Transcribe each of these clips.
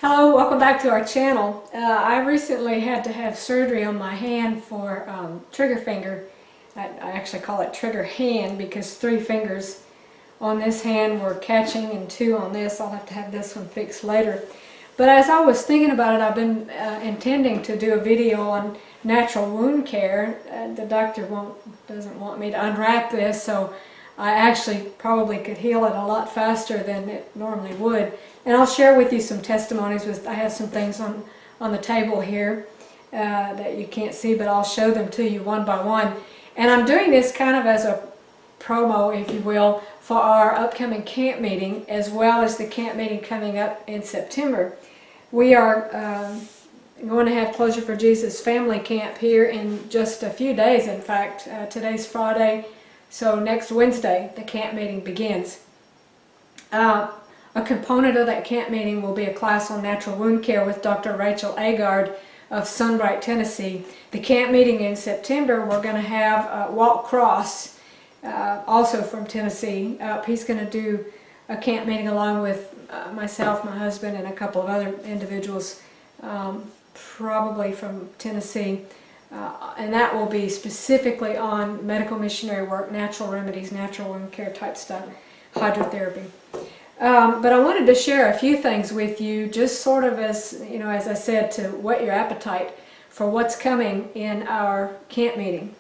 Hello, welcome back to our channel. I recently had to have surgery on my hand for trigger finger. I actually call it trigger hand because 3 fingers on this hand were catching and 2 on this. I'll have to have this one fixed later. But as I was thinking about it, I've been intending to do a video on natural wound care. The doctor doesn't want me to unwrap this, so I actually probably could heal it a lot faster than it normally would. And I'll share with you some testimonies. I have some things on the table here that you can't see, but I'll show them to you one by one. And I'm doing this kind of as a promo, if you will, for our upcoming camp meeting, as well as the camp meeting coming up in September. We are going to have Closure for Jesus Family Camp here in just a few days. In fact, today's Friday, so next Wednesday the camp meeting begins. A component of that camp meeting will be a class on natural wound care with Dr. Rachel Agard of Sunbright, Tennessee. The camp meeting in September, we're going to have Walt Cross, also from Tennessee. He's going to do a camp meeting along with myself, my husband, and a couple of other individuals, probably from Tennessee. And that will be specifically on medical missionary work, natural remedies, natural wound care type stuff, hydrotherapy. But I wanted to share a few things with you, just sort of as, you know, as I said, to whet your appetite for what's coming in our camp meeting.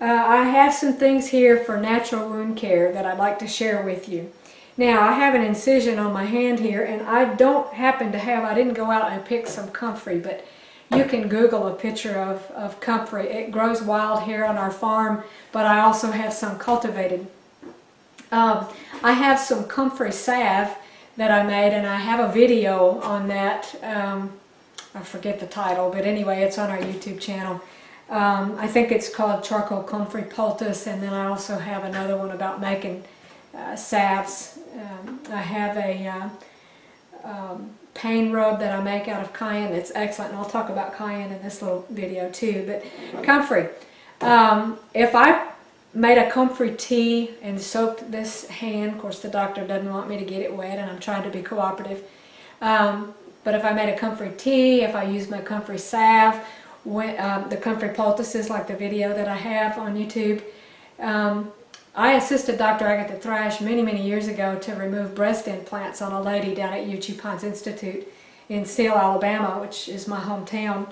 I have some things here for natural wound care that I'd like to share with you. Now, I have an incision on my hand here, and I don't happen to have, I didn't go out and pick some comfrey, but you can Google a picture of comfrey. It grows wild here on our farm, but I also have some cultivated. I have some comfrey salve that I made, and I have a video on that. I forget the title, but anyway, it's on our YouTube channel. I think it's called Charcoal Comfrey Poultice, and then I also have another one about making salves. I have a pain rub that I make out of cayenne that's excellent, and I'll talk about cayenne in this little video too. But comfrey, if I made a comfrey tea and soaked this hand, of course the doctor doesn't want me to get it wet, and I'm trying to be cooperative, but if I made a comfrey tea, if I used my comfrey salve, the comfrey poultices like the video that I have on YouTube, I assisted Dr. Agatha Thrash many years ago to remove breast implants on a lady down at UT Pines Institute in Steele, Alabama, which is my hometown.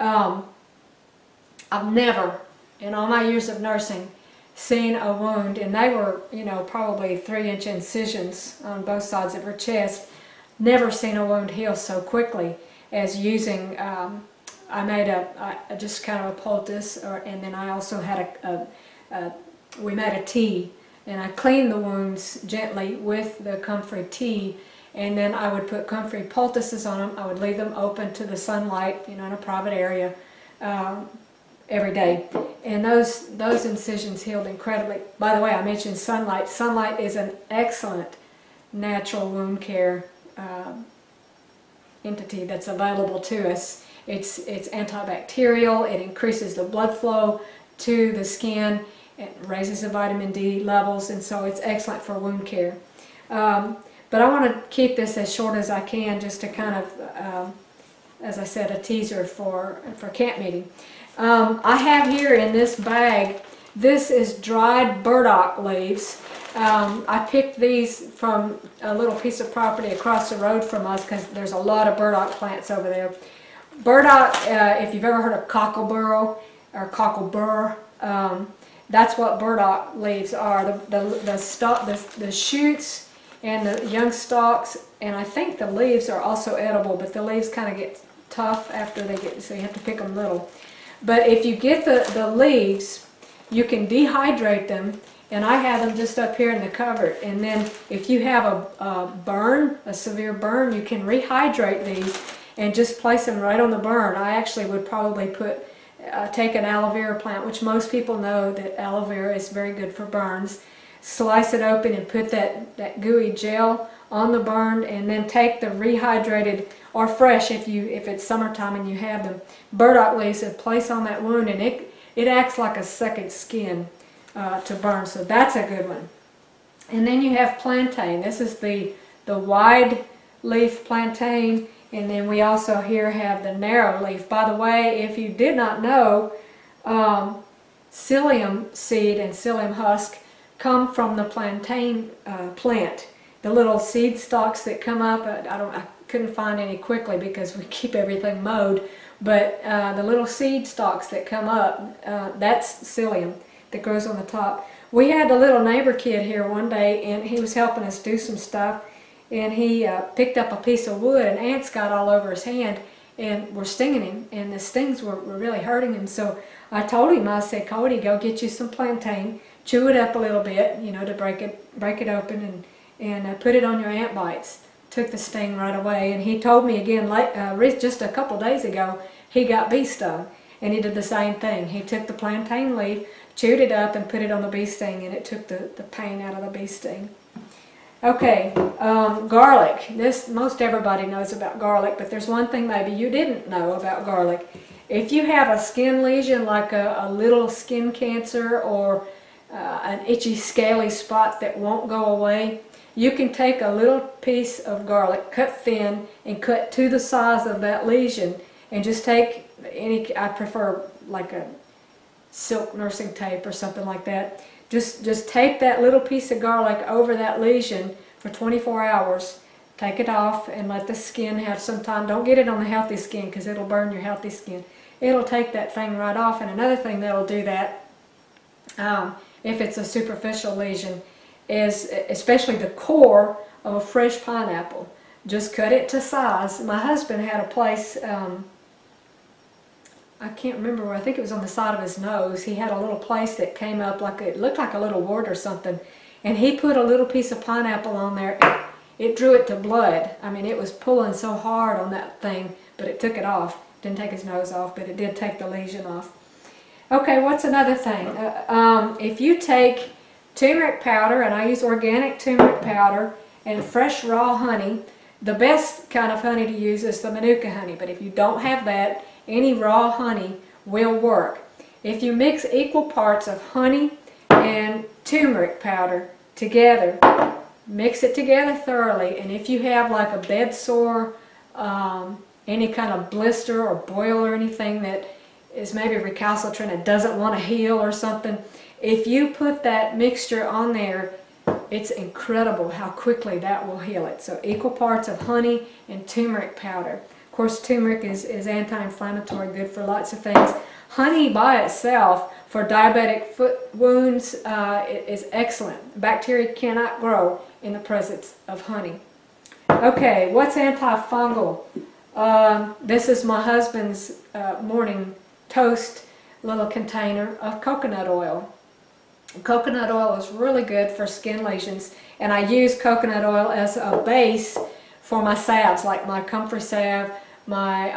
I've never, in all my years of nursing, seen a wound, and they were, you know, probably 3-inch incisions on both sides of her chest. Never seen a wound heal so quickly as using, I made just kind of a poultice, and then I also had we made a tea, and I cleaned the wounds gently with the comfrey tea, and then I would put comfrey poultices on them. I would leave them open to the sunlight, you know, in a private area, every day, and those incisions healed incredibly. By the way, I mentioned sunlight. Sunlight is an excellent natural wound care entity that's available to us. It's antibacterial. It increases the blood flow to the skin. It raises the vitamin D levels, and so it's excellent for wound care. But I want to keep this as short as I can, just to kind of, as I said, a teaser for camp meeting. I have here in this bag, this is dried burdock leaves. I picked these from a little piece of property across the road from us because there's a lot of burdock plants over there. Burdock, if you've ever heard of cockleburr or cockleburr, that's what burdock leaves are. The shoots and the young stalks, and I think the leaves are also edible, but the leaves kind of get tough after they get, so you have to pick them little. But if you get the leaves, you can dehydrate them, and I have them just up here in the cupboard. And then if you have a burn, a severe burn, you can rehydrate these and just place them right on the burn. I actually would probably take an aloe vera plant, which most people know that aloe vera is very good for burns. Slice it open and put that gooey gel on the burn, and then take the rehydrated or fresh, if it's summertime and you have them, burdock leaves, and place on that wound, and it acts like a second skin to burn. So that's a good one. And then you have plantain. This is the wide leaf plantain, And then we also here have the narrow leaf. By the way, if you did not know, psyllium seed and psyllium husk come from the plantain plant. The little seed stalks that come up, I couldn't find any quickly because we keep everything mowed, but the little seed stalks that come up, that's psyllium that grows on the top. We had a little neighbor kid here one day, and he was helping us do some stuff, and he picked up a piece of wood, and ants got all over his hand and were stinging him, and the stings were really hurting him. So I told him, I said, Cody, go get you some plantain, chew it up a little bit, you know, to break it open, and put it on your ant bites. Took the sting right away. And he told me again, just a couple days ago, he got bee stung, and he did the same thing. He took the plantain leaf, chewed it up, and put it on the bee sting, and it took the pain out of the bee sting. Okay, garlic. Most everybody knows about garlic, but there's one thing maybe you didn't know about garlic. If you have a skin lesion, like a little skin cancer or an itchy, scaly spot that won't go away, you can take a little piece of garlic, cut thin, and cut to the size of that lesion, and just take I prefer like a silk nursing tape or something like that. Just tape that little piece of garlic over that lesion for 24 hours. Take it off and let the skin have some time. Don't get it on the healthy skin because it'll burn your healthy skin. It'll take that thing right off. And another thing that'll do that, if it's a superficial lesion, is especially the core of a fresh pineapple. Just cut it to size. My husband had a place, I can't remember where, I think it was on the side of his nose. He had a little place that came up like, it looked like a little wart or something, and he put a little piece of pineapple on there. It drew it to blood. I mean, it was pulling so hard on that thing, but it took it off. Didn't take his nose off, but it did take the lesion off. Okay, what's another thing? If you take turmeric powder, and I use organic turmeric powder, and fresh raw honey, the best kind of honey to use is the Manuka honey, but if you don't have that, any raw honey will work. If you mix equal parts of honey and turmeric powder together, mix it together thoroughly, and if you have like a bed sore, any kind of blister or boil or anything that is maybe recalcitrant and doesn't want to heal or something, if you put that mixture on there, it's incredible how quickly that will heal it. So equal parts of honey and turmeric powder. Of course, turmeric is anti-inflammatory, good for lots of things. Honey by itself for diabetic foot wounds is excellent. Bacteria cannot grow in the presence of honey. Okay, what's antifungal? This is my husband's morning toast little container of coconut oil. Coconut oil is really good for skin lesions, and I use coconut oil as a base for my salves, like my comfrey salve, my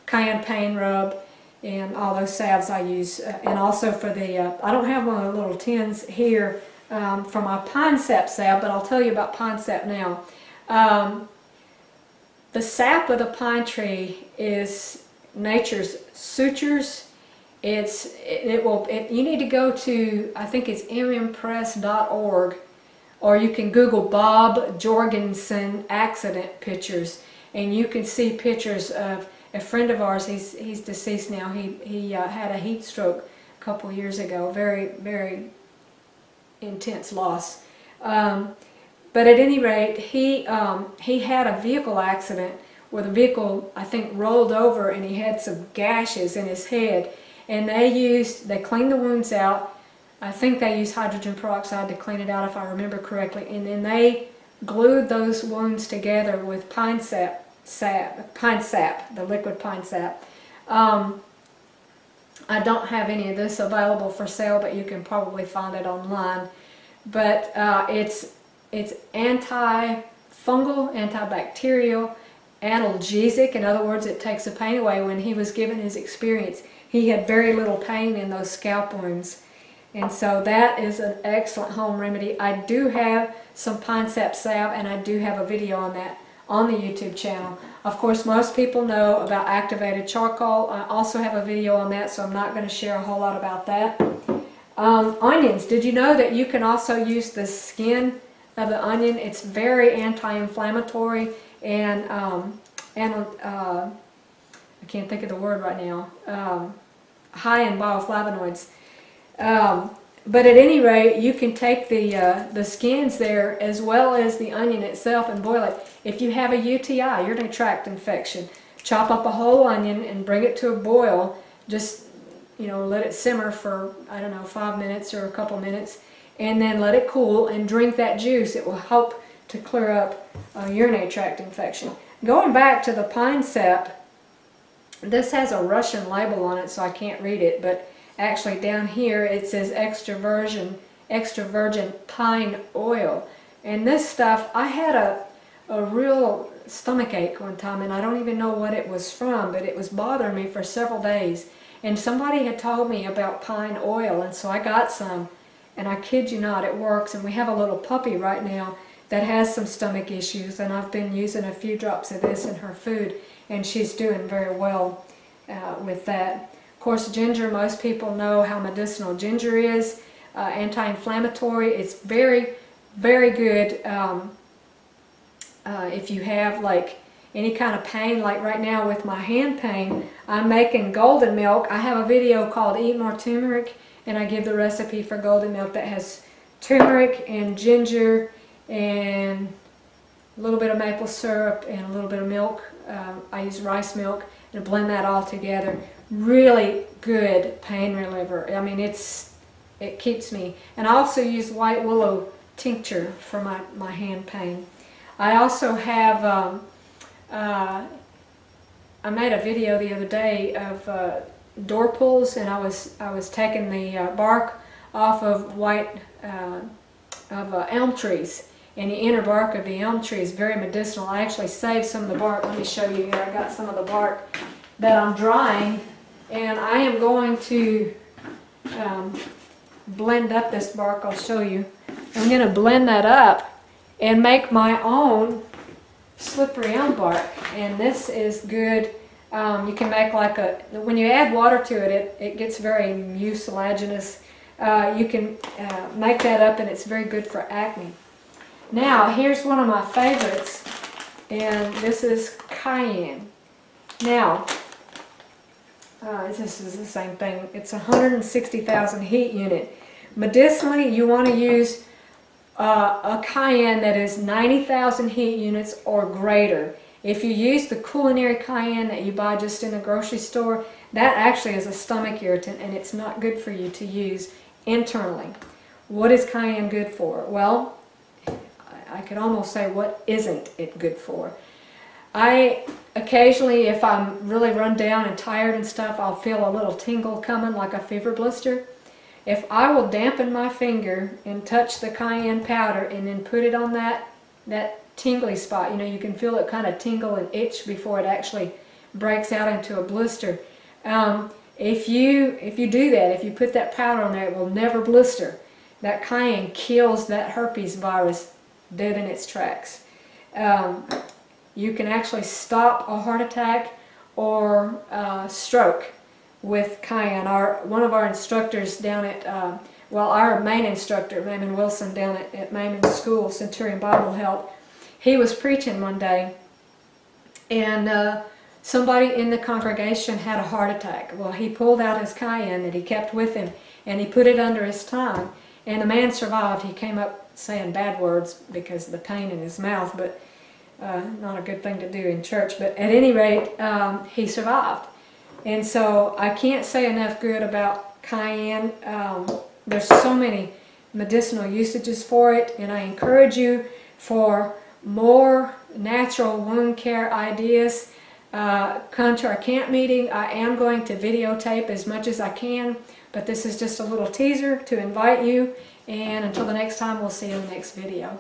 cayenne pain rub, and all those salves I use. And also for the, I don't have one of the little tins here for my pine sap salve, but I'll tell you about pine sap now. The sap of the pine tree is nature's sutures. You need to go to, I think it's mmpress.org, or you can Google Bob Jorgensen accident pictures, and you can see pictures of a friend of ours. He's deceased now. He had a heat stroke a couple years ago. Very, very intense loss. But at any rate, he had a vehicle accident where the vehicle, I think, rolled over, and he had some gashes in his head. And they cleaned the wounds out. I think they used hydrogen peroxide to clean it out, if I remember correctly. And then they glued those wounds together with pine sap, the liquid pine sap. I don't have any of this available for sale, but you can probably find it online. But it's antifungal, antibacterial, analgesic. In other words, it takes the pain away. When he was given his experience, he had very little pain in those scalp wounds. And so that is an excellent home remedy. I do have some pine sap salve, and I do have a video on that on the YouTube channel. Of course, most people know about activated charcoal. I also have a video on that, so I'm not going to share a whole lot about that. Onions. Did you know that you can also use the skin of the onion? It's very anti-inflammatory, and I can't think of the word right now, high in bioflavonoids. But at any rate, you can take the skins there as well as the onion itself and boil it. If you have a UTI, urinary tract infection, chop up a whole onion and bring it to a boil. Just, you know, let it simmer for, I don't know, 5 minutes or a couple minutes, and then let it cool and drink that juice. It will help to clear up a urinary tract infection. Going back to the pine sap, this has a Russian label on it, so I can't read it, but actually down here it says extra virgin pine oil. And this stuff, I had a real stomach ache one time, and I don't even know what it was from, but it was bothering me for several days. And somebody had told me about pine oil, and so I got some, and I kid you not, it works. And we have a little puppy right now that has some stomach issues, and I've been using a few drops of this in her food, and she's doing very well with that. Of course, ginger, most people know how medicinal ginger is, anti-inflammatory. It's very, very good if you have like any kind of pain. Like right now with my hand pain, I'm making golden milk. I have a video called Eat More Turmeric, and I give the recipe for golden milk that has turmeric and ginger and a little bit of maple syrup and a little bit of milk. I use rice milk, and blend that all together. Really good pain reliever. I mean, it keeps me. And I also use white willow tincture for my hand pain. I also have, I made a video the other day of door pulls, and I was taking the bark off of elm trees. And the inner bark of the elm tree is very medicinal. I actually saved some of the bark. Let me show you here. I got some of the bark that I'm drying, and I am going to blend up this bark. I'll show you. I'm going to blend that up and make my own slippery elm bark. And this is good. You can make like when you add water to it, it gets very mucilaginous. You can make that up, and it's very good for acne. Now, here's one of my favorites, and this is cayenne. Now, this is the same thing. It's 160,000 heat unit. Medicinally, you want to use a cayenne that is 90,000 heat units or greater. If you use the culinary cayenne that you buy just in the grocery store, that actually is a stomach irritant, and it's not good for you to use internally. What is cayenne good for? Well, I could almost say, what isn't it good for? I occasionally, if I'm really run down and tired and stuff, I'll feel a little tingle coming, like a fever blister. If I will dampen my finger and touch the cayenne powder and then put it on that tingly spot, you know, you can feel it kind of tingle and itch before it actually breaks out into a blister. If you do that, if you put that powder on there, it will never blister. That cayenne kills that herpes virus dead in its tracks. You can actually stop a heart attack or stroke with cayenne. One of our instructors down at, our main instructor, Maimon Wilson, down at Maimon School, Centurion Bible Health, he was preaching one day, and somebody in the congregation had a heart attack. Well, he pulled out his cayenne that he kept with him, and he put it under his tongue, and the man survived. He came up saying bad words because of the pain in his mouth, but not a good thing to do in church. But at any rate, he survived. And so I can't say enough good about cayenne. There's so many medicinal usages for it, and I encourage you for more natural wound care ideas. Come to our camp meeting. I am going to videotape as much as I can, but this is just a little teaser to invite you. And until the next time, we'll see you in the next video.